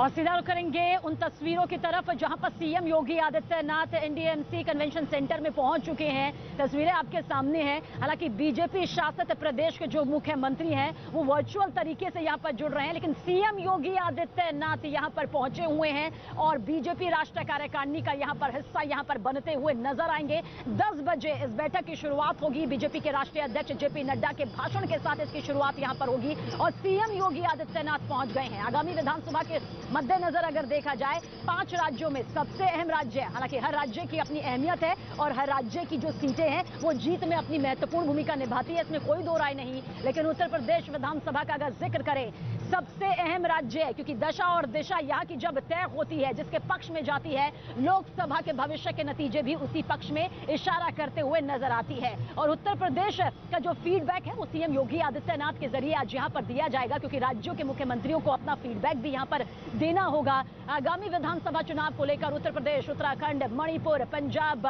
और सीधा रुख करेंगे उन तस्वीरों की तरफ जहां पर CM Yogi Adityanath NDMC convention centre में पहुंच चुके हैं। तस्वीरें आपके सामने हैं। हालांकि बीजेपी शासित प्रदेश के जो मुख्यमंत्री हैं वो वर्चुअल तरीके से यहां पर जुड़ रहे हैं, लेकिन सीएम योगी आदित्यनाथ यहां पर पहुंचे हुए हैं और बीजेपी राष्ट्रीय कार्यकारिणी का यहां पर हिस्सा यहां पर बनते हुए नजर आएंगे। 10 बजे इस बैठक की शुरुआत होगी। बीजेपी के राष्ट्रीय अध्यक्ष जेपी नड्डा के भाषण के साथ इसकी शुरुआत यहां पर होगी और सीएम योगी आदित्यनाथ पहुंच गए हैं। आगामी विधानसभा के मद्देनजर अगर देखा जाए 5 राज्यों में सबसे अहम राज्य है। हालांकि हर राज्य की अपनी अहमियत है और हर राज्य की जो सीटें हैं वो जीत में अपनी महत्वपूर्ण भूमिका निभाती है, इसमें कोई दो राय नहीं। लेकिन उत्तर प्रदेश विधानसभा का अगर जिक्र करें, सबसे अहम राज्य है क्योंकि दशा और दिशा यहाँ की जब तय होती है, जिसके पक्ष में जाती है, लोकसभा के भविष्य के नतीजे भी उसी पक्ष में इशारा करते हुए नजर आती है। और उत्तर प्रदेश का जो फीडबैक है वो सीएम योगी आदित्यनाथ के जरिए आज यहाँ पर दिया जाएगा, क्योंकि राज्यों के मुख्यमंत्रियों को अपना फीडबैक भी यहाँ पर देना होगा। आगामी विधानसभा चुनाव को लेकर उत्तर प्रदेश, उत्तराखंड, मणिपुर, पंजाब,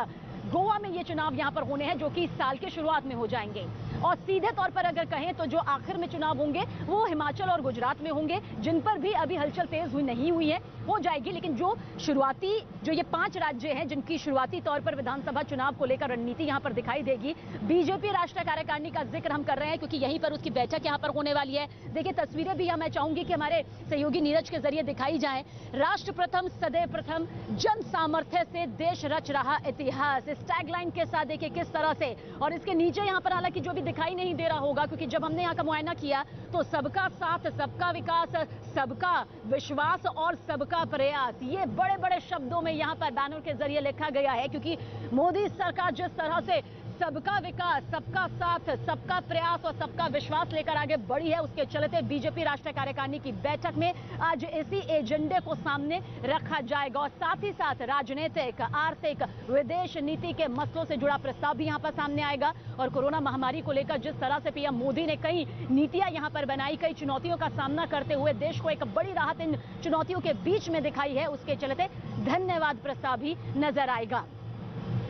गोवा में ये चुनाव यहां पर होने हैं जो कि इस साल के शुरुआत में हो जाएंगे। और सीधे तौर पर अगर कहें तो जो आखिर में चुनाव होंगे वो हिमाचल और गुजरात में होंगे, जिन पर भी अभी हलचल तेज नहीं हुई है, हो जाएगी। लेकिन जो शुरुआती जो ये 5 राज्य हैं जिनकी शुरुआती तौर पर विधानसभा चुनाव को लेकर रणनीति यहां पर दिखाई देगी। बीजेपी राष्ट्रीय कार्यकारिणी का जिक्र हम कर रहे हैं क्योंकि यहीं पर उसकी बैठक यहां पर होने वाली है। देखिए तस्वीरें भी मैं चाहूंगी कि हमारे सहयोगी नीरज के जरिए दिखाई जाए। राष्ट्र प्रथम सदैव प्रथम, जन सामर्थ्य से देश रच रहा इतिहास, इस टैगलाइन के साथ देखिए किस तरह से। और इसके नीचे यहां पर हालांकि जो भी दिखाई नहीं दे रहा होगा, क्योंकि जब हमने यहां का मुआयना किया तो सबका साथ, सबका विकास, सबका विश्वास और सबका प्रयास, ये बड़े बड़े शब्दों में यहां पर बैनर के जरिए लिखा गया है। क्योंकि मोदी सरकार जिस तरह से सबका विकास, सबका साथ, सबका प्रयास और सबका विश्वास लेकर आगे बढ़ी है, उसके चलते बीजेपी राष्ट्रीय कार्यकारिणी की बैठक में आज इसी एजेंडे को सामने रखा जाएगा। और साथ ही साथ राजनीतिक, आर्थिक, विदेश नीति के मसलों से जुड़ा प्रस्ताव भी यहां पर सामने आएगा। और कोरोना महामारी को लेकर जिस तरह से पीएम मोदी ने कई नीतियां यहां पर बनाई, कई चुनौतियों का सामना करते हुए देश को एक बड़ी राहत इन चुनौतियों के बीच में दिखाई है, उसके चलते धन्यवाद प्रस्ताव भी नजर आएगा।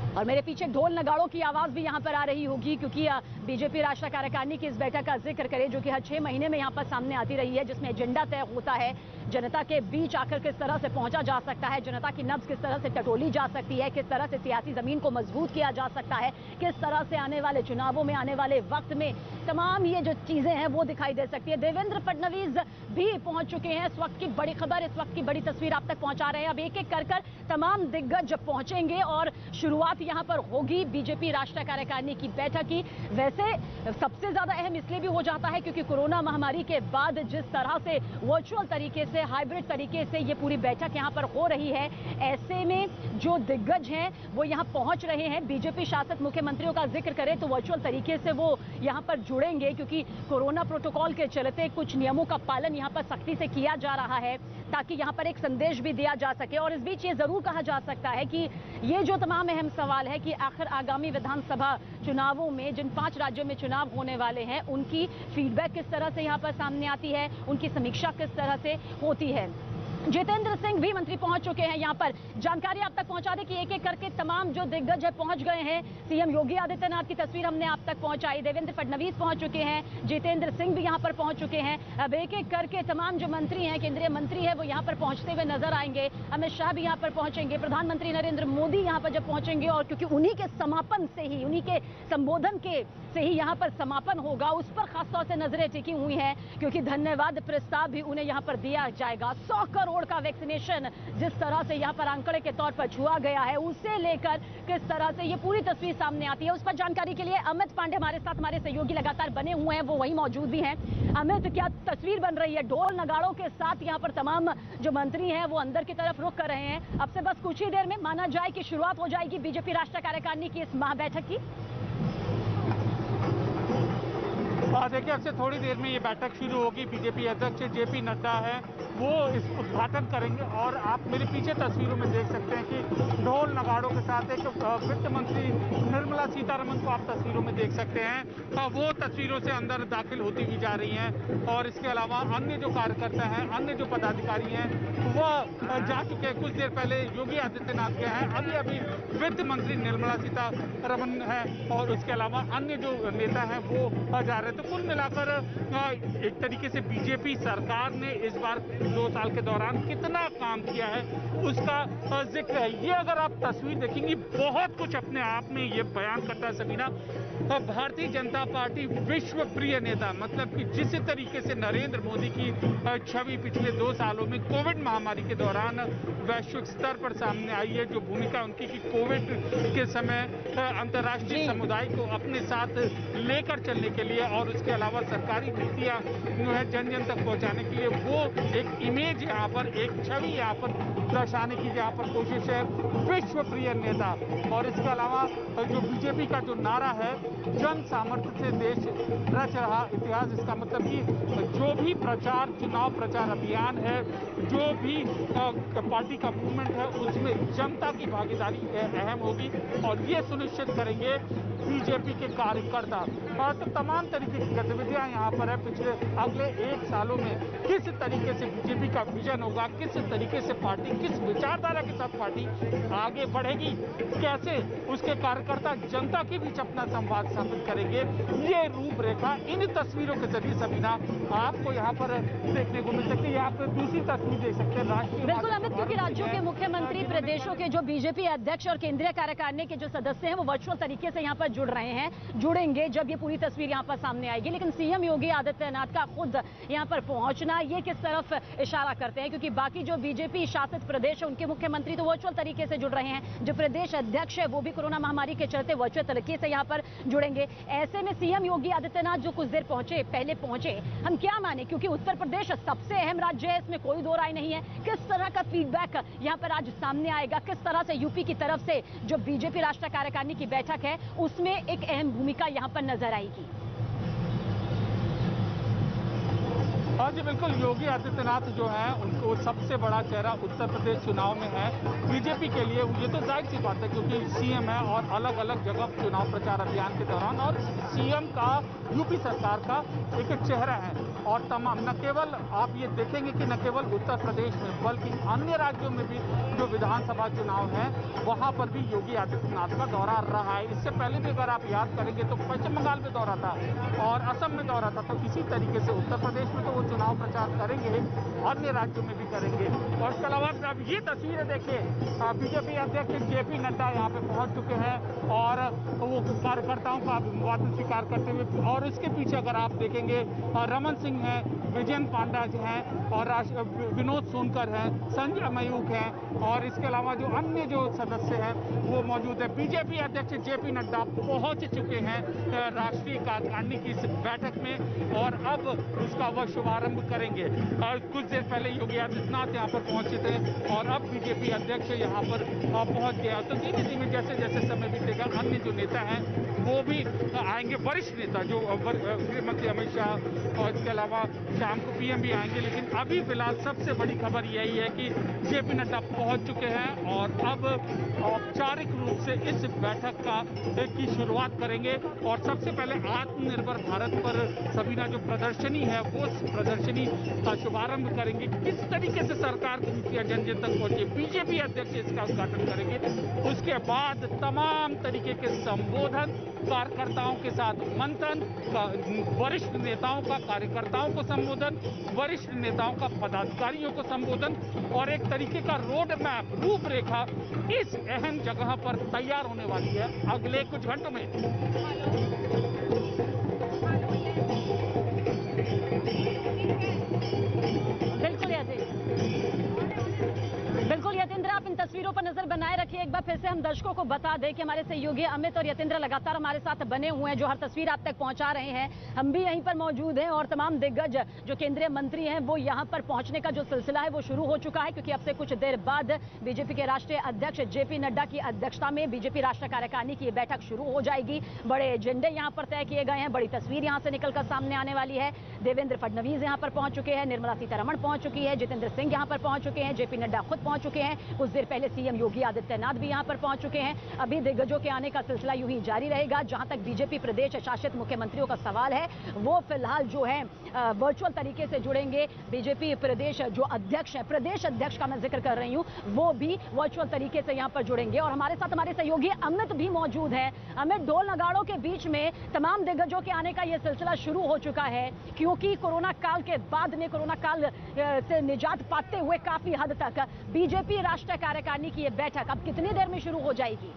और मेरे पीछे ढोल नगाड़ों की आवाज भी यहां पर आ रही होगी, क्योंकि बीजेपी राष्ट्रीय कार्यकारिणी की इस बैठक का जिक्र करें जो कि हर 6 महीने में यहां पर सामने आती रही है, जिसमें एजेंडा तय होता है, जनता के बीच आकर किस तरह से पहुंचा जा सकता है, जनता की नब्ज किस तरह से टटोली जा सकती है, किस तरह से सियासी जमीन को मजबूत किया जा सकता है, किस तरह से आने वाले चुनावों में, आने वाले वक्त में तमाम ये जो चीजें हैं वो दिखाई दे सकती है। देवेंद्र फडणवीस भी पहुंच चुके हैं। इस वक्त की बड़ी खबर, इस वक्त की बड़ी तस्वीर आप तक पहुंचा रहे हैं। अब एक एक कर तमाम दिग्गज पहुंचेंगे और शुरुआत यहां पर होगी बीजेपी राष्ट्रीय कार्यकारिणी की बैठक की। वैसे सबसे ज्यादा अहम इसलिए भी हो जाता है क्योंकि कोरोना महामारी के बाद जिस तरह से वर्चुअल तरीके से, हाइब्रिड तरीके से ये पूरी बैठक यहां पर हो रही है, ऐसे में जो दिग्गज हैं वो यहां पहुंच रहे हैं। बीजेपी शासित मुख्यमंत्रियों का जिक्र करें तो वर्चुअल तरीके से वो यहां पर जुड़ेंगे, क्योंकि कोरोना प्रोटोकॉल के चलते कुछ नियमों का पालन यहां पर सख्ती से किया जा रहा है ताकि यहां पर एक संदेश भी दिया जा सके। और इस बीच ये जरूर कहा जा सकता है कि ये जो तमाम अहम सवाल है कि आखिर आगामी विधानसभा चुनावों में जिन 5 राज्यों में चुनाव होने वाले हैं उनकी फीडबैक किस तरह से यहां पर सामने आती है, उनकी समीक्षा किस तरह से होती है। जितेंद्र सिंह भी मंत्री पहुंच चुके हैं। यहां पर जानकारी आप तक पहुंचा दें कि एक एक करके तमाम जो दिग्गज है पहुंच गए हैं। सीएम योगी आदित्यनाथ की तस्वीर हमने आप तक पहुंचाई, देवेंद्र फडणवीस पहुंच चुके हैं, जितेंद्र सिंह भी यहां पर पहुंच चुके हैं। अब एक एक करके तमाम जो मंत्री हैं, केंद्रीय मंत्री है, वो यहां पर पहुंचते हुए नजर आएंगे। अमित शाह भी यहां पर पहुंचेंगे, प्रधानमंत्री नरेंद्र मोदी यहां पर जब पहुंचेंगे, और क्योंकि उन्हीं के समापन से ही, उन्हीं के संबोधन के से ही यहां पर समापन होगा, उस पर खासतौर से नजरें टिकी हुई हैं, क्योंकि धन्यवाद प्रस्ताव भी उन्हें यहां पर दिया जाएगा। 100 करोड़ का वैक्सीनेशन जिस तरह से यहां पर आंकड़े के तौर पर छुआ गया है, उसे लेकर किस तरह से ये पूरी तस्वीर सामने आती है, उस पर जानकारी के लिए अमित पांडे हमारे साथ, हमारे सहयोगी लगातार बने हुए हैं, वो वहीं मौजूद भी हैं। अमित, क्या तस्वीर बन रही है? ढोल नगाड़ों के साथ यहां पर तमाम जो मंत्री हैं वो अंदर की तरफ रुख कर रहे हैं। अब से बस कुछ ही देर में माना जाए कि शुरुआत हो जाएगी बीजेपी राष्ट्रीय कार्यकारिणी की इस महाबैठक की। देखिए, अब से थोड़ी देर में ये बैठक शुरू होगी। बीजेपी अध्यक्ष जेपी नड्डा है वो इस उद्घाटन करेंगे और आप मेरे पीछे तस्वीरों में देख सकते हैं कि ढोल नगाड़ों के साथ एक वित्त मंत्री निर्मला सीतारमण को आप तस्वीरों में देख सकते हैं। वो तस्वीरों से अंदर दाखिल होती हुई जा रही हैं और इसके अलावा अन्य जो कार्यकर्ता हैं, अन्य जो पदाधिकारी हैं वो जा चुके हैं। कुछ देर पहले योगी आदित्यनाथ गए हैं, अभी अभी वित्त मंत्री निर्मला सीतारमण है और उसके अलावा अन्य जो नेता हैं वो जा रहे हैं। तो कुल मिलाकर एक तरीके से बीजेपी सरकार ने इस बार 2 साल के दौरान कितना काम किया है उसका जिक्र है। ये अगर आप तस्वीर देखेंगे बहुत कुछ अपने आप में ये बयान करता है सबीना। भारतीय जनता पार्टी विश्व प्रिय नेता, मतलब कि जिस तरीके से नरेंद्र मोदी की छवि पिछले 2 सालों में कोविड महामारी के दौरान वैश्विक स्तर पर सामने आई है, जो भूमिका उनकी कि कोविड के समय अंतर्राष्ट्रीय समुदाय को अपने साथ लेकर चलने के लिए और उसके अलावा सरकारी नीतियां जो है जन जन तक पहुंचाने के लिए वो एक इमेज यहाँ पर, एक छवि यहाँ पर दर्शाने की यहाँ पर कोशिश है, विश्व प्रिय नेता। और इसके अलावा जो बीजेपी का जो नारा है, जन सामर्थ्य से देश रच रहा इतिहास, इसका मतलब कि जो भी प्रचार, चुनाव प्रचार अभियान है, जो भी पार्टी का मूवमेंट है, उसमें जनता की भागीदारी अहम होगी और ये सुनिश्चित करेंगे बीजेपी के कार्यकर्ता। और तो तमाम तरीके की गतिविधियां यहाँ पर है। पिछले अगले 1 सालों में किस तरीके से बीजेपी का विजन होगा, किस तरीके से पार्टी, किस विचारधारा के साथ पार्टी आगे बढ़ेगी, कैसे उसके कार्यकर्ता जनता के बीच अपना संवाद स्थापित करेंगे, ये रूपरेखा इन तस्वीरों के जरिए सबीना आपको यहाँ पर देखने को मिल सकती है। आप दूसरी तस्वीर देख सकते हैं। राष्ट्रीय बिल्कुल अमित, क्योंकि राज्यों के मुख्यमंत्री, प्रदेशों के जो बीजेपी अध्यक्ष और केंद्रीय कार्यकारिणी के जो सदस्य हैं वो वर्चुअल तरीके से यहाँ पर जुड़ रहे हैं, जुड़ेंगे जब ये पूरी तस्वीर यहाँ पर सामने आएगी। लेकिन सीएम योगी आदित्यनाथ का खुद यहाँ पर पहुंचना ये किस तरफ इशारा करते हैं, क्योंकि बाकी जो बीजेपी शासित प्रदेश है उनके मुख्यमंत्री तो वर्चुअल तरीके से जुड़ रहे हैं, जो प्रदेश अध्यक्ष है वो भी कोरोना महामारी के चलते वर्चुअल तरीके से यहाँ पर जुड़ेंगे। ऐसे में सीएम योगी आदित्यनाथ जो कुछ देर पहले पहुंचे, हम क्या माने, क्योंकि उत्तर प्रदेश सबसे अहम राज्य है, इसमें कोई दो राय नहीं है। किस तरह का फीडबैक यहाँ पर आज सामने आएगा, किस तरह से यूपी की तरफ से जो बीजेपी राष्ट्रीय कार्यकारिणी की बैठक है उसमें एक अहम भूमिका यहाँ पर नजर आएगी? हाँ जी बिल्कुल, योगी आदित्यनाथ जो है उनको सबसे बड़ा चेहरा उत्तर प्रदेश चुनाव में है बीजेपी के लिए। ये तो जाहिर सी बात है क्योंकि सीएम है और अलग अलग जगह चुनाव प्रचार अभियान के दौरान, और सीएम का यूपी सरकार का एक चेहरा है। और तमाम न केवल आप ये देखेंगे कि न केवल उत्तर प्रदेश में बल्कि अन्य राज्यों में भी जो विधानसभा चुनाव है वहां पर भी योगी आदित्यनाथ का दौरा रहा है। इससे पहले भी अगर आप याद करेंगे तो पश्चिम बंगाल में दौरा था और असम में दौरा था, तो इसी तरीके से उत्तर प्रदेश में तो वो चुनाव प्रचार करेंगे, अन्य राज्यों में भी करेंगे। और इसके अलावा अब ये तस्वीरें देखिए, बीजेपी अध्यक्ष जेपी नड्डा यहाँ पे पहुंच चुके हैं और वो कार्यकर्ताओं का अभिवादन स्वीकार करते हुए, और उसके पीछे अगर आप देखेंगे रमन सिंह हैं, विजयन पांडा जी हैं और विनोद सोनकर हैं, संजय मयूख हैं और इसके अलावा जो अन्य जो सदस्य हैं वो मौजूद है। बीजेपी अध्यक्ष जेपी नड्डा पहुंच चुके हैं राष्ट्रीय कार्यकारिणी की इस बैठक में और अब उसका वह शुभारंभ करेंगे। कुछ देर पहले योगी आदित्यनाथ यहाँ पर पहुंचे थे और अब बीजेपी अध्यक्ष यहाँ पर पहुंच गया। तो धीमे धीमे जैसे जैसे समय बीतेगा अन्य जो नेता हैं वो भी आएंगे, वरिष्ठ नेता जो गृह मंत्री अमित शाह और इसके अलावा शाम को पीएम भी आएंगे। लेकिन अभी फिलहाल सबसे बड़ी खबर यही है कि जेपी नड्डा पहुंच चुके हैं और अब औपचारिक रूप से इस बैठक की शुरुआत करेंगे। और सबसे पहले आत्मनिर्भर भारत पर सबीना जो प्रदर्शनी है वो प्रदर्शनी का शुभारंभ करेंगे। किस तरीके से सरकार की नीतियां जन जन तक पहुंचे, बीजेपी अध्यक्ष इसका उद्घाटन करेंगे। उसके बाद तमाम तरीके के संबोधन, कार्यकर्ताओं के साथ मंथन, वरिष्ठ नेताओं का कार्यकर्ताओं को संबोधन, वरिष्ठ नेताओं का पदाधिकारियों को संबोधन और एक तरीके का रोड मैप, रूपरेखा इस अहम जगह पर तैयार होने वाली है अगले कुछ घंटों में। बिल्कुल यतेंद्र, आप इन तस्वीरों पर नजर बनाए रखिए। एक बार फिर से हम दर्शकों को बता दें कि हमारे सहयोगी अमित और यतेंद्र लगातार हमारे साथ बने हुए हैं, जो हर तस्वीर आप तक पहुंचा रहे हैं। हम भी यहीं पर मौजूद हैं और तमाम दिग्गज जो केंद्रीय मंत्री हैं वो यहां पर पहुंचने का जो सिलसिला है वो शुरू हो चुका है, क्योंकि अब से कुछ देर बाद बीजेपी के राष्ट्रीय अध्यक्ष जेपी नड्डा की अध्यक्षता में बीजेपी राष्ट्रीय कार्यकारिणी की बैठक शुरू हो जाएगी। बड़े एजेंडे यहाँ पर तय किए गए हैं, बड़ी तस्वीर यहाँ से निकलकर सामने आने वाली है। देवेंद्र फडणवीस यहाँ पर पहुंच चुके हैं, निर्मला सीतारमण पहुंच चुकी है, जितेंद्र सिंह यहाँ पर पहुंच चुके हैं, जेपी नड्डा खुद पहुंच चुके हैं, कुछ देर पहले सीएम योगी आदित्यनाथ भी यहाँ पर पहुंच चुके हैं। अभी दिग्गजों के आने का सिलसिला यूं ही जारी रहेगा। जहां तक बीजेपी प्रदेश शासित मुख्यमंत्रियों का सवाल है, वो फिलहाल जो है वर्चुअल तरीके से जुड़ेंगे। बीजेपी प्रदेश जो अध्यक्ष है, प्रदेश अध्यक्ष का मैं जिक्र कर रही हूं, वो भी वर्चुअल तरीके से यहां पर जुड़ेंगे। और हमारे साथ हमारे सहयोगी अमित भी मौजूद है। अमित, ढोल नगाड़ों के बीच में तमाम दिग्गजों के आने का यह सिलसिला शुरू हो चुका है, क्योंकि कोरोना काल के बाद में, कोरोना काल से निजात पाते हुए काफी हद तक बीजेपी राष्ट्रीय कार्यकारिणी की यह बैठक अब कितनी देर में शुरू हो जाएगी?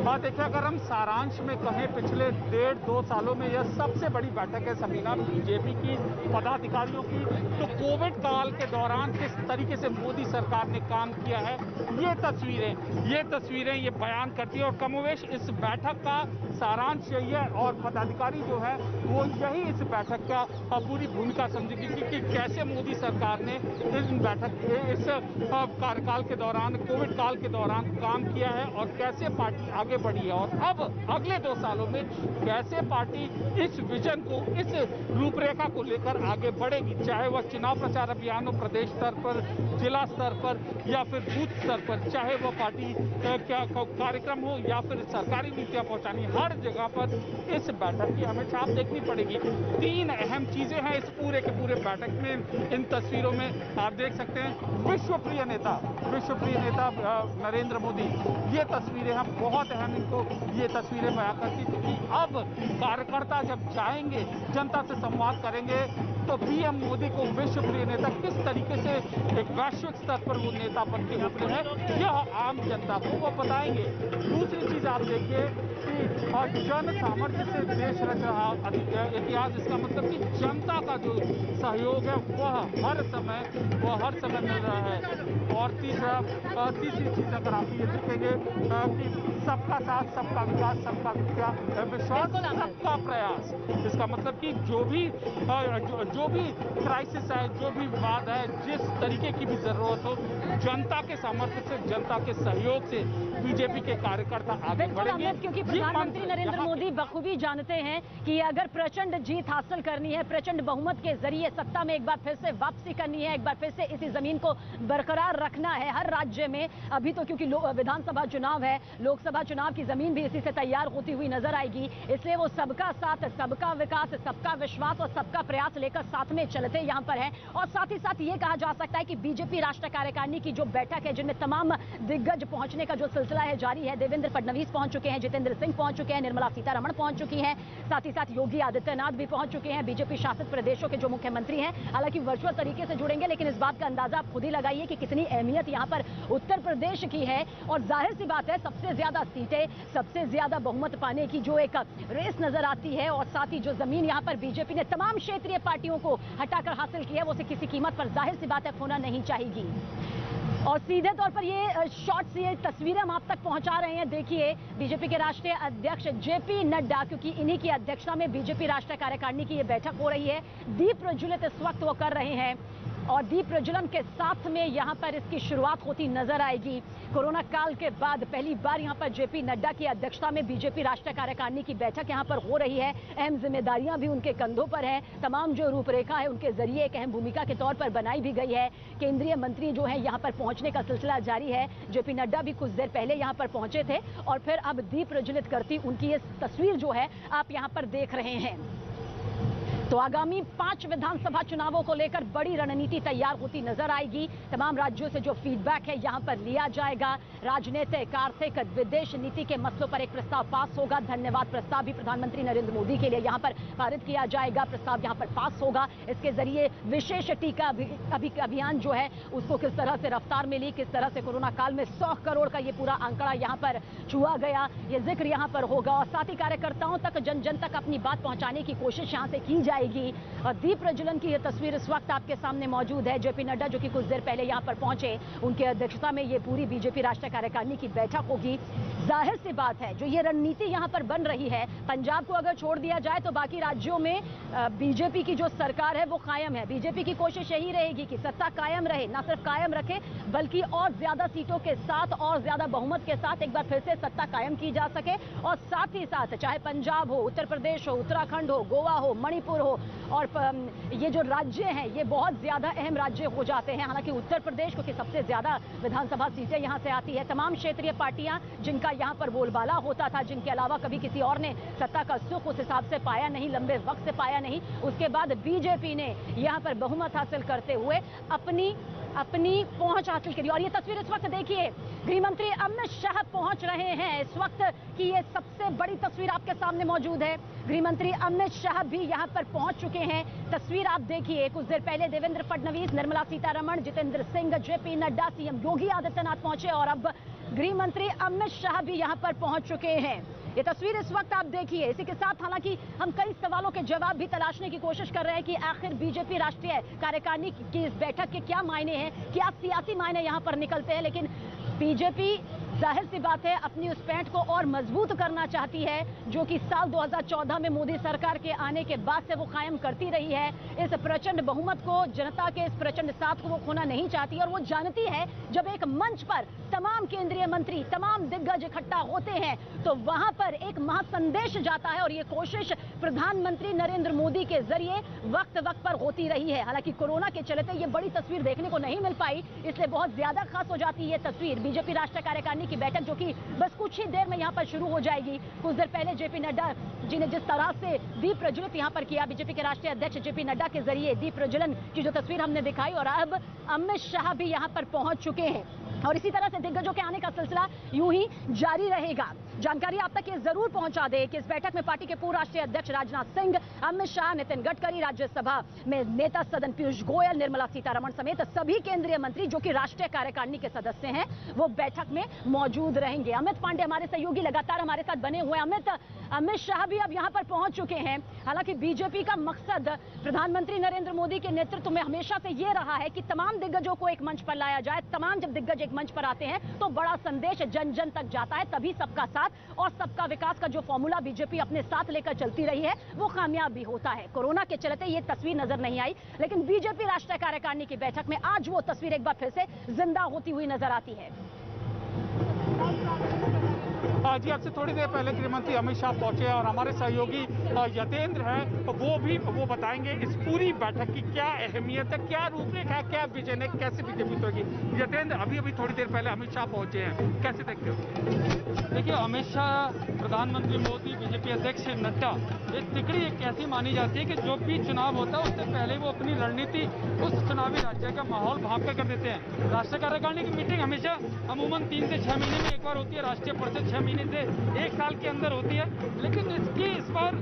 हाँ, देखिए, अगर हम सारांश में कहें, पिछले 1.5-2 सालों में यह सबसे बड़ी बैठक है सबीना, बीजेपी की पदाधिकारियों की। तो कोविड काल के दौरान किस तरीके से मोदी सरकार ने काम किया है, ये तस्वीरें ये बयान करती है। और कमोवेश इस बैठक का सारांश यही है, और पदाधिकारी जो है वो यही इस बैठक का पूरी भूमिका समझेगी कि कैसे मोदी सरकार ने इस कार्यकाल के दौरान, कोविड काल के दौरान काम किया है और कैसे पार्टी आगे बढ़ी है। और अब अगले 2 सालों में कैसे पार्टी इस विजन को, इस रूपरेखा को लेकर आगे बढ़ेगी, चाहे वह चुनाव प्रचार अभियान हो प्रदेश स्तर पर, जिला स्तर पर या फिर बूथ स्तर पर, चाहे वह पार्टी कार्यक्रम हो या फिर सरकारी नीतियां पहुंचानी, हर जगह पर इस बैठक की हमें छाप देखनी पड़ेगी। 3 अहम चीजें हैं इस पूरे के पूरे बैठक में। इन तस्वीरों में आप देख सकते हैं विश्वप्रिय नेता नरेंद्र मोदी, ये तस्वीरें हैं बहुत अहम, इनको ये तस्वीरें बयां करती, क्योंकि अब कार्यकर्ता जब जाएंगे, जनता से संवाद करेंगे, तो पीएम मोदी को विश्वप्रिय नेता किस तरीके से एक वैश्विक स्तर पर वो नेता बन के उभरे हैं, यह आम जनता को वो बताएंगे। दूसरी चीज आप देखिए कि जन सामर्थ्य से देश रच रहा इतिहास, इसका मतलब कि जनता का जो सहयोग है वह हर समय मिल रहा है। और तीसरी चीज अगर आप ये देखेंगे कि सबका साथ, सबका विकास, सबका विश्वास, सबका प्रयास, इसका मतलब कि जो भी क्राइसिस है, जो भी विवाद है, जिस तरीके की भी जरूरत हो, जनता के सामर्थ्य से, जनता के सहयोग से बीजेपी के कार्यकर्ता आगे बढ़ेंगे। क्योंकि प्रधानमंत्री नरेंद्र मोदी बखूबी जानते हैं कि अगर प्रचंड जीत हासिल करनी है, प्रचंड बहुमत के जरिए सत्ता में एक बार फिर से वापसी करनी है, एक बार फिर से इसी जमीन को बरकरार रखना है हर राज्य में। अभी तो क्योंकि विधानसभा चुनाव है, लोकसभा चुनाव की जमीन भी इसी से तैयार होती हुई नजर आएगी, इसलिए वो सबका साथ, सबका विकास, सबका विश्वास और सबका प्रयास लेकर साथ में चलते यहाँ पर है। और साथ ही साथ ये कहा जा सकता है कि बीजेपी राष्ट्रीय कार्यकारिणी की जो बैठक है, जिनमें तमाम दिग्गज पहुंचने का जो सिलसिला है जारी है, देवेंद्र फडणवीस पहुंच चुके हैं, जितेंद्र सिंह पहुंच चुके हैं, निर्मला सीतारमण पहुंच चुकी हैं, साथ ही साथ योगी आदित्यनाथ भी पहुंच चुके हैं, बीजेपी शासित प्रदेशों के जो मुख्यमंत्री हैं, हालांकि वर्चुअल तरीके से जुड़ेंगे, लेकिन इस बात का अंदाजा आप खुद ही लगाइए कि कितनी अहमियत यहाँ पर उत्तर प्रदेश की है। और जाहिर सी बात है, सबसे ज्यादा सीटें, सबसे ज्यादा बहुमत पाने की जो एक रेस नजर आती है, और साथ ही जो जमीन यहाँ पर बीजेपी ने तमाम क्षेत्रीय पार्टियों को हटाकर हासिल की है, वो किसी कीमत पर जाहिर सी बात है खोना नहीं चाहिए। और सीधे तौर पर ये शॉट्स, ये तस्वीरें हम आप तक पहुंचा रहे हैं। देखिए, बीजेपी के राष्ट्रीय अध्यक्ष जेपी नड्डा, क्योंकि इन्हीं की अध्यक्षता में बीजेपी राष्ट्रीय कार्यकारिणी की ये बैठक हो रही है, दीप प्रज्वलित इस वक्त वो कर रहे हैं, और दीप प्रज्वलन के साथ में यहाँ पर इसकी शुरुआत होती नजर आएगी। कोरोना काल के बाद पहली बार यहाँ पर जेपी नड्डा की अध्यक्षता में बीजेपी राष्ट्रीय कार्यकारिणी की बैठक यहाँ पर हो रही है। अहम जिम्मेदारियां भी उनके कंधों पर है, तमाम जो रूपरेखा है उनके जरिए एक अहम भूमिका के तौर पर बनाई भी गई है। केंद्रीय मंत्री जो है यहाँ पर पहुंचने का सिलसिला जारी है। जेपी नड्डा भी कुछ देर पहले यहाँ पर पहुंचे थे, और फिर अब दीप प्रज्वलित करती उनकी ये तस्वीर जो है आप यहाँ पर देख रहे हैं। तो आगामी 5 विधानसभा चुनावों को लेकर बड़ी रणनीति तैयार होती नजर आएगी। तमाम राज्यों से जो फीडबैक है यहां पर लिया जाएगा। राजनीतिक, आर्थिक, विदेश नीति के मसलों पर एक प्रस्ताव पास होगा। धन्यवाद प्रस्ताव भी प्रधानमंत्री नरेंद्र मोदी के लिए यहां पर पारित किया जाएगा। प्रस्ताव यहां पर पास होगा। इसके जरिए विशेष टीका अभियान जो है उसको किस तरह से रफ्तार मिली, किस तरह से कोरोना काल में 100 करोड़ का ये पूरा आंकड़ा यहां पर छुआ गया, ये जिक्र यहां पर होगा। और साथ ही कार्यकर्ताओं तक, जन जन तक अपनी बात पहुंचाने की कोशिश यहां से की जाएगी। और दीप प्रज्वलन की यह तस्वीर इस वक्त आपके सामने मौजूद है। जेपी नड्डा जो कि कुछ देर पहले यहां पर पहुंचे, उनकी अध्यक्षता में ये पूरी बीजेपी राष्ट्रीय कार्यकारिणी की बैठक होगी। जाहिर सी बात है जो ये रणनीति यहाँ पर बन रही है, पंजाब को अगर छोड़ दिया जाए तो बाकी राज्यों में बीजेपी की जो सरकार है वो कायम है। बीजेपी की कोशिश यही रहेगी कि सत्ता कायम रहे, ना सिर्फ कायम रखे बल्कि और ज्यादा सीटों के साथ और ज्यादा बहुमत के साथ एक बार फिर से सत्ता कायम की जा सके। और साथ ही साथ चाहे पंजाब हो, उत्तर प्रदेश हो, उत्तराखंड हो, गोवा हो, मणिपुर हो, और ये जो राज्य हैं ये बहुत ज्यादा अहम राज्य हो जाते हैं। हालांकि उत्तर प्रदेश क्योंकि सबसे ज्यादा विधानसभा सीटें यहाँ से आती है, तमाम क्षेत्रीय पार्टियां जिनका यहाँ पर बोलबाला होता था, जिनके अलावा कभी किसी और ने सत्ता का सुख उस हिसाब से पाया नहीं, लंबे वक्त से पाया नहीं, उसके बाद बीजेपी ने यहाँ पर बहुमत हासिल करते हुए अपनी पहुंच हासिल करी। और ये तस्वीर इस वक्त देखिए, गृह मंत्री अमित शाह पहुंच रहे हैं इस वक्त की ये सबसे बड़ी तस्वीर आपके सामने मौजूद है। गृह मंत्री अमित शाह भी यहां पर पहुंच चुके हैं। तस्वीर आप देखिए, कुछ देर पहले देवेंद्र फडणवीस, निर्मला सीतारमण, जितेंद्र सिंह, जेपी नड्डा, सीएम योगी आदित्यनाथ पहुंचे और अब गृह मंत्री अमित शाह भी यहां पर पहुंच चुके हैं। ये तस्वीर इस वक्त आप देखिए। इसी के साथ हालांकि हम कई सवालों के जवाब भी तलाशने की कोशिश कर रहे हैं कि आखिर बीजेपी राष्ट्रीय कार्यकारिणी की इस बैठक के क्या मायने हैं, क्या सियासी मायने यहां पर निकलते हैं। लेकिन बीजेपी जाहिर सी बात है अपनी उस पैठ को और मजबूत करना चाहती है जो कि साल 2014 में मोदी सरकार के आने के बाद से वो कायम करती रही है। इस प्रचंड बहुमत को, जनता के इस प्रचंड साथ को वो खोना नहीं चाहती और वो जानती है जब एक मंच पर तमाम केंद्रीय मंत्री, तमाम दिग्गज इकट्ठा होते हैं तो वहां पर एक महासंदेश जाता है। और ये कोशिश प्रधानमंत्री नरेंद्र मोदी के जरिए वक्त वक्त पर होती रही है। हालांकि कोरोना के चलते ये बड़ी तस्वीर देखने को नहीं मिल पाई, इसलिए बहुत ज्यादा खास हो जाती है ये तस्वीर। बीजेपी राष्ट्रीय कार्यकारिणी की बैठक जो कि बस कुछ ही देर में यहां पर शुरू हो जाएगी। कुछ देर पहले जेपी नड्डा जी ने जिस तरह से दीप प्रज्वलित यहां पर किया, बीजेपी के राष्ट्रीय अध्यक्ष जेपी नड्डा के जरिए दीप प्रज्वलन की जो तस्वीर हमने दिखाई, और अब अमित शाह भी यहां पर पहुंच चुके हैं और इसी तरह से दिग्गजों के आने का सिलसिला यूं ही जारी रहेगा। जानकारी आप तक ये जरूर पहुंचा दे कि इस बैठक में पार्टी के पूर्व राष्ट्रीय अध्यक्ष राजनाथ सिंह, अमित शाह, नितिन गडकरी, राज्यसभा में नेता सदन पीयूष गोयल, निर्मला सीतारमण समेत सभी केंद्रीय मंत्री जो कि राष्ट्रीय कार्यकारिणी के सदस्य हैं वो बैठक में मौजूद रहेंगे। अमित पांडे हमारे सहयोगी लगातार हमारे साथ बने हुए। अमित शाह भी अब यहां पर पहुंच चुके हैं। हालांकि बीजेपी का मकसद प्रधानमंत्री नरेंद्र मोदी के नेतृत्व में हमेशा से ये रहा है कि तमाम दिग्गजों को एक मंच पर लाया जाए। तमाम जब दिग्गज एक मंच पर आते हैं तो बड़ा संदेश जन जन तक जाता है, तभी सबका साथ और सबका विकास का जो फॉर्मूला बीजेपी अपने साथ लेकर चलती रही है वो कामयाब भी होता है। कोरोना के चलते ये तस्वीर नजर नहीं आई, लेकिन बीजेपी राष्ट्रीय कार्यकारिणी की बैठक में आज वो तस्वीर एक बार फिर से जिंदा होती हुई नजर आती है। जी, आपसे थोड़ी देर पहले गृहमंत्री अमित शाह पहुंचे और हमारे सहयोगी यतेंद्र हैं वो बताएंगे इस पूरी बैठक की क्या अहमियत है, क्या रूपरेखा है, क्या विजन है, कैसे बीजेपी उतरेगी। यतेंद्र, अभी थोड़ी देर पहले अमित शाह पहुंचे हैं, कैसे देखते हो? देखिए, अमित शाह, प्रधानमंत्री मोदी, बीजेपी अध्यक्ष नड्डा, ये तिकड़ी एक ऐसी मानी जाती है कि जो भी चुनाव होता है उससे पहले वो अपनी रणनीति उस चुनावी राज्य का माहौल भाप कर देते हैं। राष्ट्रीय कार्यकारिणी की मीटिंग हमेशा अमूमन 3 से 6 महीने में एक बार होती है, राष्ट्रीय परिषद 6 महीने से 1 साल के अंदर होती है। लेकिन इसकी इस बार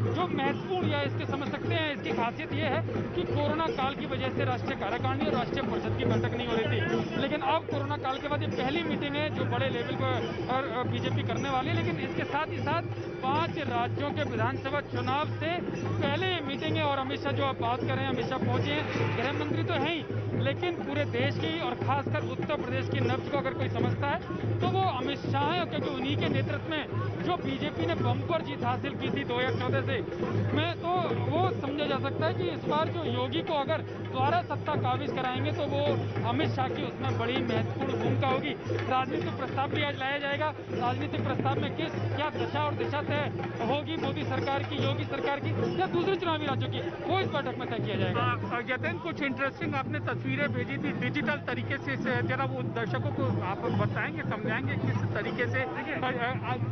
जो महत्वपूर्ण या इसके समझ सकते हैं इसकी खासियत ये है कि कोरोना काल की वजह से राष्ट्रीय कार्यकारिणी और राष्ट्रीय परिषद की बैठक नहीं हो रही थी, लेकिन अब कोरोना काल के बाद ये पहली मीटिंग है जो बड़े लेवल पर बीजेपी करने वाली है। लेकिन इसके साथ ही साथ 5 राज्यों के विधानसभा चुनाव से पहले ये मीटिंग है और अमित शाह जो आप बात कर रहे हैं, अमित शाह पहुंचे हैं, गृह मंत्री तो हैं ही, लेकिन पूरे देश की और खासकर उत्तर प्रदेश की नब्ज को अगर कोई समझता है तो वो अमित शाह है, क्योंकि उन्हीं के नेतृत्व में जो बीजेपी ने बम्पर जीत हासिल की थी 2014 से में, तो वो समझा जा सकता है कि इस बार जो योगी को अगर दोबारा सत्ता काबिज कराएंगे तो वो अमित शाह की उसमें बड़ी महत्वपूर्ण भूमिका होगी। राजनीतिक प्रस्ताव भी आज लाया जाएगा। राजनीतिक प्रस्ताव में क्या दशा और दिशा तय होगी मोदी सरकार की, योगी सरकार की या दूसरे चुनावी राज्यों की, वो इस बैठक में तय किया जाएगा। यतेंद्र, कुछ इंटरेस्टिंग आपने तस्वीरें भेजी थी डिजिटल तरीके से, जरा वो दर्शकों को आप बताएंगे, समझाएंगे किस तरीके से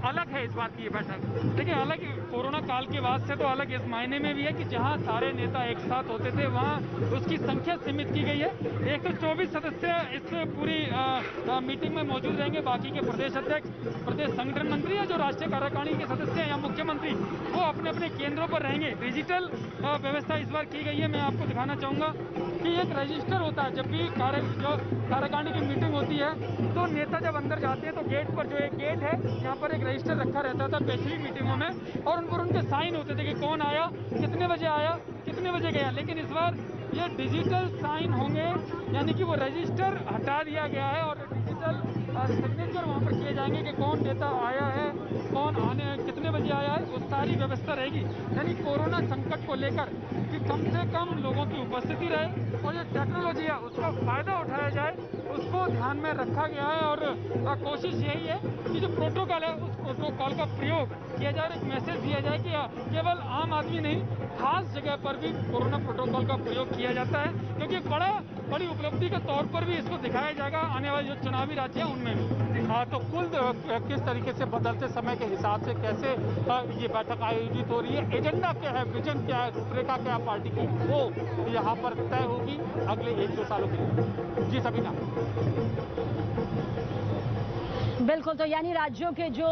अलग है इस बात की ये बैठक? देखिए, अलग कोरोना काल के बाद से तो अलग इस मायने में भी है कि जहां सारे नेता एक साथ होते थे वहां उसकी संख्या सीमित की गई है। 124 सदस्य इस पूरी मीटिंग में मौजूद रहेंगे। बाकी के प्रदेश अध्यक्ष, प्रदेश संगठन मंत्री या जो राष्ट्रीय कार्यकारिणी के सदस्य हैं या मुख्यमंत्री, वो अपने अपने केंद्रों पर रहेंगे। डिजिटल व्यवस्था इस बार की गई है। मैं आपको दिखाना चाहूंगा कि एक रजिस्टर होता है जब भी कार्यकारिणी की मीटिंग होती है तो नेता जब अंदर जाते हैं तो गेट पर जो एक गेट है यहाँ पर एक रजिस्टर रखा रहता था पिछली मीटिंगों में, और उन पर उनके साइन होते थे कि कौन आया, कितने बजे आया, कितने बजे गया। लेकिन इस बार ये डिजिटल साइन होंगे, यानी कि वो रजिस्टर हटा दिया गया है और डिजिटल सिग्नेचर वहाँ पर किए जाएंगे कि कौन नेता आया है, कौन आने कितने बजे आया है, वो सारी व्यवस्था रहेगी। यानी कोरोना संकट को लेकर कि कम से कम लोगों की उपस्थिति रहे और जो टेक्नोलॉजी है उसका फायदा उठाया जाए, उसको ध्यान में रखा गया है। और कोशिश यही है कि जो प्रोटोकॉल है उस प्रोटोकॉल का प्रयोग किया जाए, एक मैसेज दिया जाए कि केवल आम आदमी नहीं, खास जगह पर भी कोरोना प्रोटोकॉल का प्रयोग किया जाता है, क्योंकि बड़ी उपलब्धि के तौर पर भी इसको दिखाया जाएगा आने वाले जो चुनावी राज्य हैं उनमें भी। हाँ, तो कुल किस तरीके से बदलते समय के हिसाब से कैसे ये बैठक आयोजित हो रही है, एजेंडा क्या है, विजन क्या है, रूपरेखा क्या है पार्टी की, वो यहाँ पर तय होगी अगले 1-2 सालों के लिए। जी सबीना। बिल्कुल, तो यानी राज्यों के जो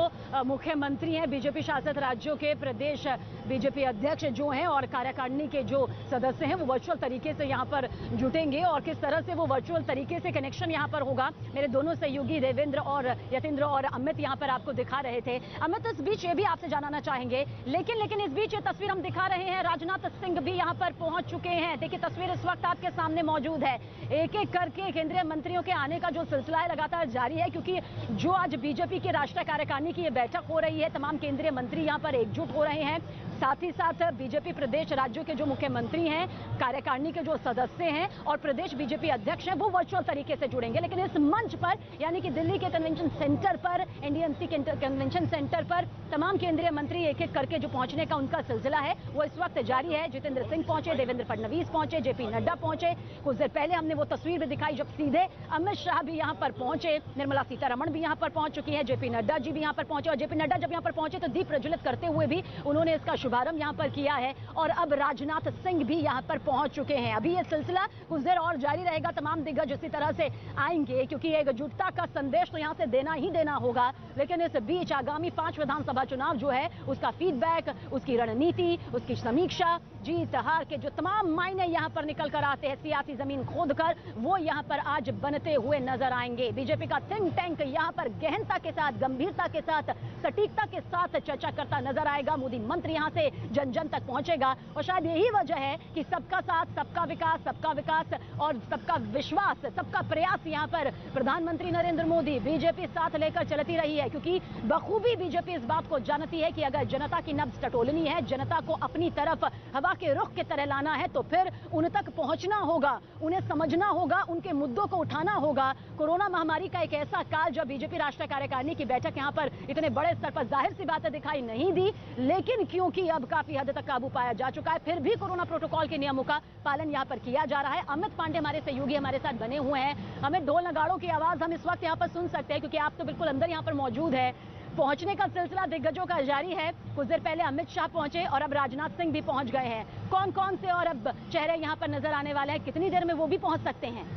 मुख्यमंत्री हैं, बीजेपी शासित राज्यों के प्रदेश बीजेपी अध्यक्ष जो हैं और कार्यकारिणी के जो सदस्य हैं, वो वर्चुअल तरीके से यहाँ पर जुटेंगे। और किस तरह से वो वर्चुअल तरीके से कनेक्शन यहाँ पर होगा, मेरे दोनों सहयोगी देवेंद्र और यतीन्द्र और अमित यहाँ पर आपको दिखा रहे थे। अमित, इस बीच ये भी आपसे जानना चाहेंगे, लेकिन इस बीच ये तस्वीर हम दिखा रहे हैं, राजनाथ सिंह भी यहाँ पर पहुंच चुके हैं। देखिए, तस्वीर इस वक्त आपके सामने मौजूद है। एक एक करके केंद्रीय मंत्रियों के आने का जो सिलसिला है लगातार जारी है, क्योंकि जो आज बीजेपी की राष्ट्रीय कार्यकारिणी की ये बैठक हो रही है, तमाम केंद्रीय मंत्री यहाँ पर एकजुट हो रहे हैं। साथ ही साथ बीजेपी प्रदेश राज्यों के जो मुख्यमंत्री हैं, कार्यकारिणी के जो सदस्य हैं और प्रदेश बीजेपी अध्यक्ष हैं, वो वर्चुअल तरीके से जुड़ेंगे। लेकिन इस मंच पर यानी कि दिल्ली के कन्वेंशन सेंटर पर, एनडीएमसी के कन्वेंशन सेंटर पर तमाम केंद्रीय मंत्री एक एक करके जो पहुंचने का उनका सिलसिला है वो इस वक्त जारी है। जितेंद्र सिंह पहुंचे, देवेंद्र फडणवीस पहुंचे, जेपी नड्डा पहुंचे। कुछ देर पहले हमने वो तस्वीर भी दिखाई जब सीधे अमित शाह भी यहाँ पर पहुंचे, निर्मला सीतारमण भी यहाँ पर पहुंच चुकी है, जेपी नड्डा जी भी यहाँ पर पहुंचे। और जेपी नड्डा जब यहाँ पर पहुंचे तो दीप प्रज्वलित करते हुए भी उन्होंने इसका शुभारंभ यहाँ पर किया है। और अब राजनाथ सिंह भी यहाँ पर पहुंच चुके हैं। अभी ये सिलसिला कुछ देर और जारी रहेगा, तमाम दिग्गज इसी तरह से आएंगे, क्योंकि एकजुटता का संदेश तो यहाँ से देना ही देना होगा। लेकिन इस बीच आगामी 5 विधानसभा चुनाव जो है उसका फीडबैक, उसकी रणनीति, उसकी समीक्षा, जीत हार के जो तमाम मायने यहाँ पर निकल कर आते हैं सियासी जमीन खोद कर, वो यहाँ पर आज बनते हुए नजर आएंगे। बीजेपी का थिंक टैंक यहाँ पर गहनता के साथ, गंभीरता के साथ, सटीकता के साथ चर्चा करता नजर आएगा। मोदी मंत्र यहाँ से जन जन तक पहुंचेगा। और शायद यही वजह है कि सबका साथ, सबका विकास और सबका विश्वास, सबका प्रयास यहाँ पर प्रधानमंत्री नरेंद्र मोदी बीजेपी साथ लेकर चलती रही है। क्योंकि बखूबी बीजेपी इस बात को जानती है कि अगर जनता की नब्ज टटोलनी है, जनता को अपनी तरफ हवा के रुख की तरह लाना है, तो फिर उन तक पहुंचना होगा, उन्हें समझना होगा, उनके मुद्दों को उठाना होगा। कोरोना महामारी का एक ऐसा काल जब बीजेपी राष्ट्रीय कार्यकारिणी की बैठक यहाँ पर इतने बड़े स्तर पर जाहिर सी बातें दिखाई नहीं दी, लेकिन क्योंकि अब काफी हद तक काबू पाया जा चुका है, फिर भी कोरोना प्रोटोकॉल के नियमों का पालन यहाँ पर किया जा रहा है। अमित पांडे हमारे सहयोगी हमारे साथ बने हुए हैं। हमें ढोल नगाड़ों की आवाज हम इस वक्त यहाँ पर सुन सकते हैं, क्योंकि आप तो बिल्कुल अंदर यहाँ पर मौजूद है। पहुंचने का सिलसिला दिग्गजों का जारी है। कुछ देर पहले अमित शाह पहुंचे और अब राजनाथ सिंह भी पहुंच गए हैं। कौन कौन से और अब चेहरे यहाँ पर नजर आने वाले हैं, कितनी देर में वो भी पहुंच सकते हैं?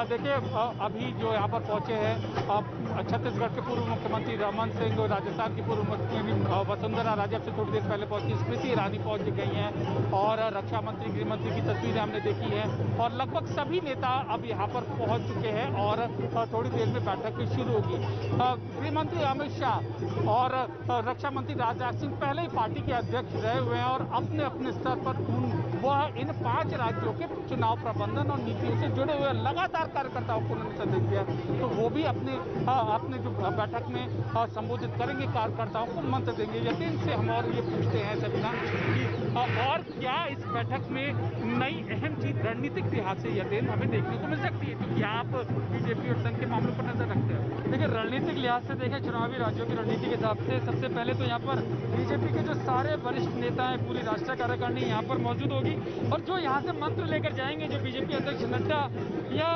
देखिए, अभी जो यहाँ पर पहुंचे हैं छत्तीसगढ़ के पूर्व मुख्यमंत्री रमन सिंह, राजस्थान की पूर्व मुख्यमंत्री वसुंधरा राजे से थोड़ी देर पहले पहुंची, स्मृति ईरानी पहुंच गई हैं और रक्षा मंत्री, गृह मंत्री की तस्वीरें हमने देखी हैं। और लगभग सभी नेता अब यहाँ पर पहुंच चुके हैं और थोड़ी देर में बैठक भी शुरू होगी। गृह मंत्री अमित शाह और रक्षा मंत्री राजनाथ सिंह पहले ही पार्टी के अध्यक्ष रहे हुए हैं और अपने अपने स्तर पर वह इन 5 राज्यों के चुनाव प्रबंधन और नीतियों से जुड़े हुए लगातार कार्यकर्ताओं को उन्होंने संदेश दिया, तो वो भी अपने जो बैठक में संबोधित करेंगे, कार्यकर्ताओं को मंत्र देंगे। यकीन से हम और ये पूछते हैं सबीना कि और क्या इस बैठक में नई अहम चीज रणनीतिक लिहाज से यकीन हमें देखने को मिल सकती है, क्योंकि आप बीजेपी और संघ के मामलों पर नजर रखते हैं। देखिए, रणनीतिक लिहाज से देखें, चुनावी राज्यों की रणनीति के हिसाब से सबसे पहले तो यहाँ पर बीजेपी के जो सारे वरिष्ठ नेता हैं, पूरी राष्ट्रीय कार्यकारिणी यहाँ पर मौजूद होगी और जो यहाँ से मंत्र लेकर जाएंगे, जो बीजेपी अध्यक्ष नड्डा या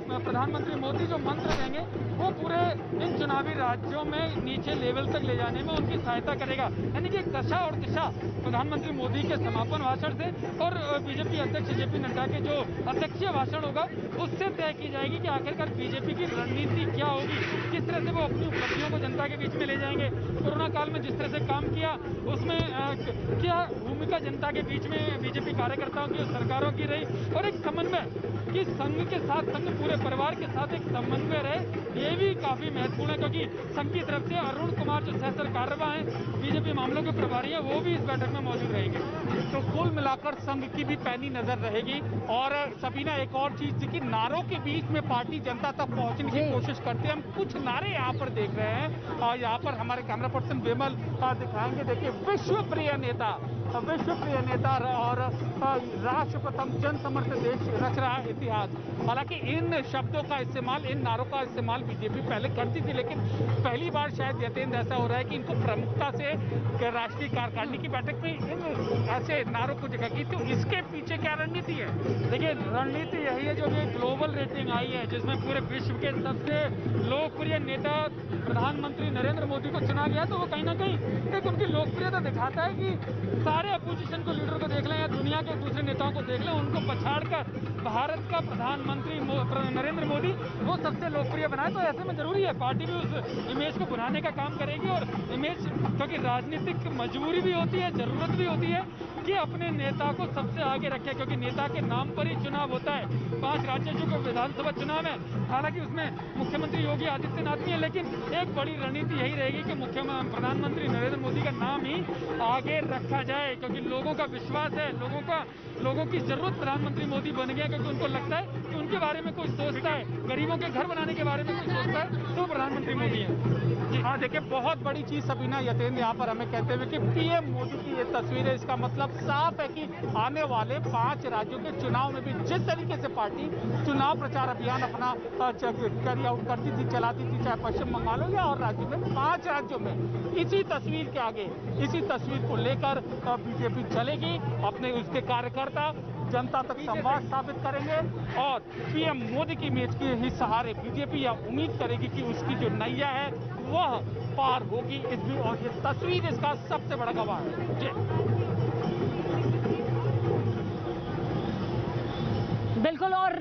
प्रधानमंत्री मोदी जो मंत्र देंगे, वो पूरे इन चुनावी राज्यों में नीचे लेवल तक ले जाने में उनकी सहायता करेगा। यानी कि दशा और दिशा प्रधानमंत्री मोदी के समापन भाषण से और बीजेपी अध्यक्ष जेपी नड्डा के जो अध्यक्षीय भाषण होगा उससे तय की जाएगी कि आखिरकार बीजेपी की रणनीति क्या होगी, किस तरह से वो अपनी उपलब्धियों को जनता के बीच में ले जाएंगे, कोरोना काल में जिस तरह से काम किया उसमें क्या भूमिका जनता के बीच में बीजेपी कार्यकर्ताओं की और सरकारों की रही, और एक समन्वय कि संघ के साथ, संघ पूरे परिवार के साथ एक समन्वय रहे, ये भी काफी महत्वपूर्ण है, क्योंकि संघ की तरफ से अरुण कुमार जो सह सरकार्यवाह हैं, बीजेपी मामलों के प्रभारी है, वो भी इस बैठक में मौजूद रहेंगे। तो कुल मिलाकर संघ की भी पैनी नजर रहेगी। और सबीना, एक और चीज थी कि नारों के बीच में पार्टी जनता तक पहुंचने की कोशिश करते हैं। हम कुछ नारे यहाँ पर देख रहे हैं और यहाँ पर हमारे कैमरा पर्सन विमल दिखाएंगे। देखिए, विश्व प्रिय नेता और राष्ट्र प्रथम जन समर्थ देश रच रहा है इतिहास। हालांकि इन शब्दों का इस्तेमाल, इन नारों का इस्तेमाल बीजेपी पहले करती थी, लेकिन पहली बार शायद यतेंद्र ऐसा हो रहा है कि इनको प्रमुखता से राष्ट्रीय कार्यकारिणी की बैठक में इन ऐसे नारों को जगह की। तो इसके पीछे क्या रणनीति है? देखिए, रणनीति यही है, जो भी ग्लोबल रेटिंग आई है, जिसमें पूरे विश्व के सबसे लोकप्रिय नेता प्रधानमंत्री नरेंद्र मोदी को चुना गया, तो वो कहीं ना कहीं एक उनकी लोकप्रियता दिखाता है कि सारे अपोजिशन को, लीडर को देख लें या दुनिया के दूसरे नेताओं को देख लें, उनको पछाड़कर भारत का प्रधानमंत्री नरेंद्र मोदी वो सबसे लोकप्रिय बनाए। तो ऐसे में जरूरी है पार्टी भी उस इमेज को बनाने का काम करेगी, और इमेज, क्योंकि राजनीतिक मजबूरी भी होती है, जरूरत भी होती है कि अपने नेता को सबसे आगे रखे, क्योंकि नेता के नाम पर ही चुनाव होता है। 5 राज्यों के विधानसभा चुनाव है, हालांकि उसमें मुख्यमंत्री योगी आदित्यनाथ भी है, लेकिन एक बड़ी रणनीति यही रहेगी कि प्रधानमंत्री नरेंद्र मोदी का नाम ही आगे रखा जाए, क्योंकि लोगों का विश्वास है, लोगों की जरूरत प्रधानमंत्री मोदी बन गया, क्योंकि उनको लगता है कि उनके बारे में कोई सोचता है, गरीबों के घर बनाने के बारे में कोई सोचता है, तो प्रधानमंत्री मोदी है। हाँ, देखिए, बहुत बड़ी चीज सबीना, यतेंद्र यहाँ पर हमें कहते हुए कि पीएम मोदी की ये तस्वीर है। इसका मतलब साफ है कि आने वाले 5 राज्यों के चुनाव में भी जिस तरीके से पार्टी चुनाव प्रचार अभियान अपना कैरी आउट करती थी, चलाती थी, चाहे पश्चिम बंगाल हो या और राज्यों में, 5 राज्यों में इसी तस्वीर के आगे, इसी तस्वीर को लेकर बीजेपी चलेगी। अपने उसके कार्यकर्ता जनता तक संवाद स्थापित करेंगे और पीएम मोदी की इमेज के ही सहारे बीजेपी यह उम्मीद करेगी कि उसकी जो नैया है वह पार होगी। और ये तस्वीर इसका सबसे बड़ा गवाह है। जी बिल्कुल। और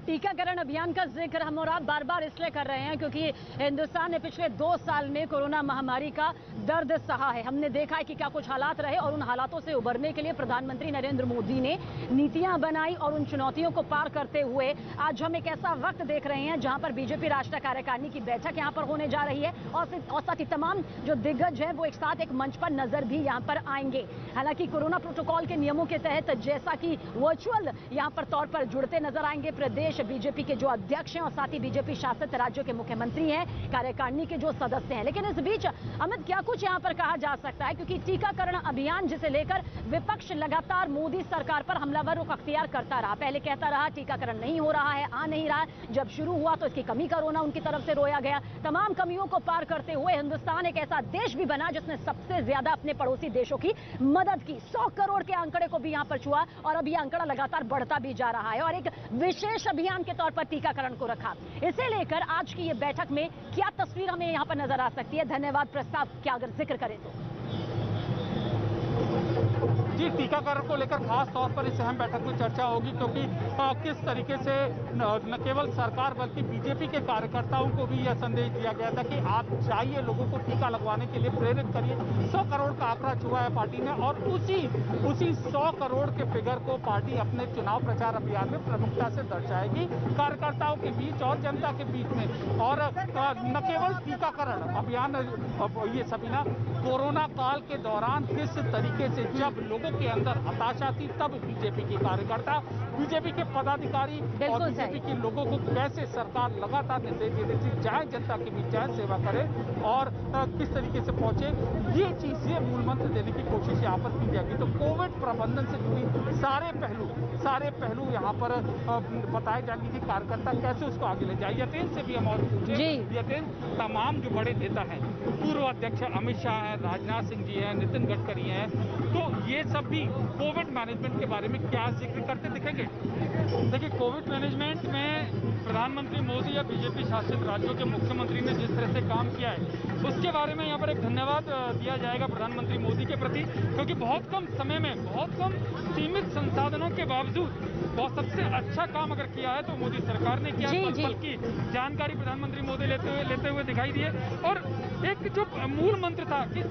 टीकाकरण अभियान का जिक्र हम और आप बार बार इसलिए कर रहे हैं क्योंकि हिंदुस्तान ने पिछले 2 साल में कोरोना महामारी का दर्द सहा है। हमने देखा है कि क्या कुछ हालात रहे और उन हालातों से उबरने के लिए प्रधानमंत्री नरेंद्र मोदी ने नीतियां बनाई और उन चुनौतियों को पार करते हुए आज हम एक ऐसा वक्त देख रहे हैं जहां पर बीजेपी राष्ट्रीय कार्यकारिणी की बैठक यहां पर होने जा रही है और साथ ही तमाम जो दिग्गज हैं वो एक साथ एक मंच पर नजर भी यहां पर आएंगे। हालांकि कोरोना प्रोटोकॉल के नियमों के तहत जैसा कि वर्चुअल यहां पर तौर पर जुड़ते नजर आएंगे प्रदेश बीजेपी के जो अध्यक्ष हैं और साथ ही बीजेपी शासित राज्यों के मुख्यमंत्री हैं, कार्यकारिणी के जो सदस्य हैं। लेकिन इस बीच अमित, क्या कुछ यहां पर कहा जा सकता है, क्योंकि टीकाकरण अभियान जिसे लेकर विपक्ष लगातार मोदी सरकार पर हमलावर रुख अख्तियार करता रहा। पहले कहता रहा टीकाकरण नहीं हो रहा है, आ नहीं रहा, जब शुरू हुआ तो इसकी कमी का रोना उनकी तरफ से रोया गया। तमाम कमियों को पार करते हुए हिंदुस्तान एक ऐसा देश भी बना जिसने सबसे ज्यादा अपने पड़ोसी देशों की मदद की। 100 करोड़ के आंकड़े को भी यहां पर छुआ और अब यह आंकड़ा लगातार बढ़ता भी जा रहा है और एक विशेष अभियान के तौर पर टीकाकरण को रखा। इसे लेकर आज की ये बैठक में क्या तस्वीर हमें यहां पर नजर आ सकती है? धन्यवाद प्रस्ताव क्या अगर जिक्र करें तो जी, टीकाकरण को लेकर खास तौर पर इस अहम बैठक में चर्चा होगी, क्योंकि किस तरीके से न केवल सरकार बल्कि बीजेपी के कार्यकर्ताओं को भी यह संदेश दिया गया था कि आप जाइए, लोगों को टीका लगवाने के लिए प्रेरित करिए। 100 करोड़ का आंकड़ा छुआ है पार्टी ने और उसी 100 करोड़ के फिगर को पार्टी अपने चुनाव प्रचार अभियान में प्रमुखता से दर्शाएगी कार्यकर्ताओं के बीच और जनता के बीच में। और न केवल टीकाकरण अभियान, ये सबीना, कोरोना काल के दौरान किस तरीके से जब लोगों के अंदर हताशा थी तब बीजेपी के कार्यकर्ता, बीजेपी के पदाधिकारी और बीजेपी के लोगों को कैसे सरकार लगातार निर्देश दे देती, जाए जनता के बीच, जाए सेवा करे और किस तरीके से पहुंचे, ये चीज, ये मूल मंत्र देने की कोशिश यहाँ पर की जाएगी। तो कोविड प्रबंधन से जुड़ी सारे पहलू यहाँ पर बताए जाएंगे कि कार्यकर्ता कैसे उसको आगे ले जाए। यतेंद्र से भी हम और पूछे, यतेंद्र, तमाम जो बड़े नेता हैं, पूर्व अध्यक्ष अमित शाह है, राजनाथ सिंह जी हैं, नितिन गडकरी हैं, तो ये सब भी कोविड मैनेजमेंट के बारे में क्या जिक्र करते दिखेंगे? देखिए, कोविड मैनेजमेंट में प्रधानमंत्री मोदी या बीजेपी शासित राज्यों के मुख्यमंत्री ने जिस तरह से काम किया है उसके बारे में यहाँ पर एक धन्यवाद दिया जाएगा प्रधानमंत्री मोदी के प्रति, क्योंकि बहुत कम समय में, बहुत कम सीमित संसाधनों के बावजूद बहुत सबसे अच्छा काम अगर किया है तो मोदी सरकार ने किया, बल्कि जानकारी प्रधानमंत्री मोदी लेते हुए दिखाई दिए। और एक जो मूल मंत्र था कि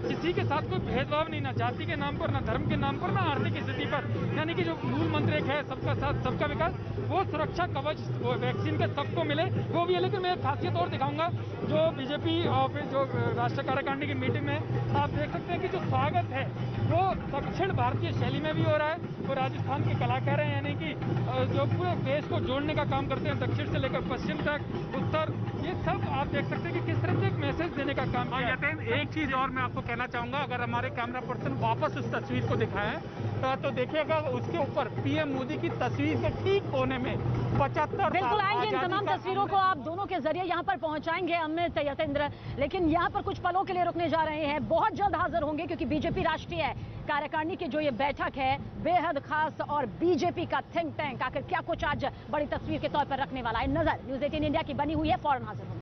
किसी के साथ कोई भेदभाव नहीं, ना जाति के नाम पर, ना धर्म के नाम पर, ना आर्थिक स्थिति पर। यानी कि जो मूल मंत्र एक है सबका साथ सबका विकास, वो सुरक्षा कवच वो वैक्सीन का सबको मिले वो भी है। लेकिन मैं एक खासियत और दिखाऊंगा, जो बीजेपी ऑफिस जो राष्ट्रीय कार्यकारिणी की मीटिंग में आप देख सकते हैं कि जो स्वागत है वो दक्षिण भारतीय शैली में भी हो रहा है। वो राजस्थान के कलाकार हैं, यानी कि जो पूरे देश को जोड़ने का काम करते हैं, दक्षिण से लेकर पश्चिम तक, उत्तर, ये सब आप देख सकते हैं कि किस तरह से एक मैसेज देने का काम किया है। एक चीज और मैं आपको कहना चाहूंगा, अगर हमारे कैमरा पर्सन वापस उस तस्वीर को दिखाएं तो देखिएगा उसके ऊपर पीएम मोदी की तस्वीर के ठीक कोने में 75 बिल्कुल आएंगे, इन तमाम तस्वीरों को आप दोनों के जरिए यहाँ पर पहुंचाएंगे अमित, यतेंद्र। लेकिन यहाँ पर कुछ पलों के लिए रुकने जा रहे हैं, बहुत जल्द हाजिर होंगे क्योंकि बीजेपी राष्ट्रीय कार्यकारिणी की जो ये बैठक है बेहद खास और बीजेपी का थिंक टैंक आखिर क्या कुछ आज बड़ी तस्वीर के तौर पर रखने वाला है। नजर न्यूज़ 18 इंडिया की बनी हुई है, फौरन हाजिर होंगे।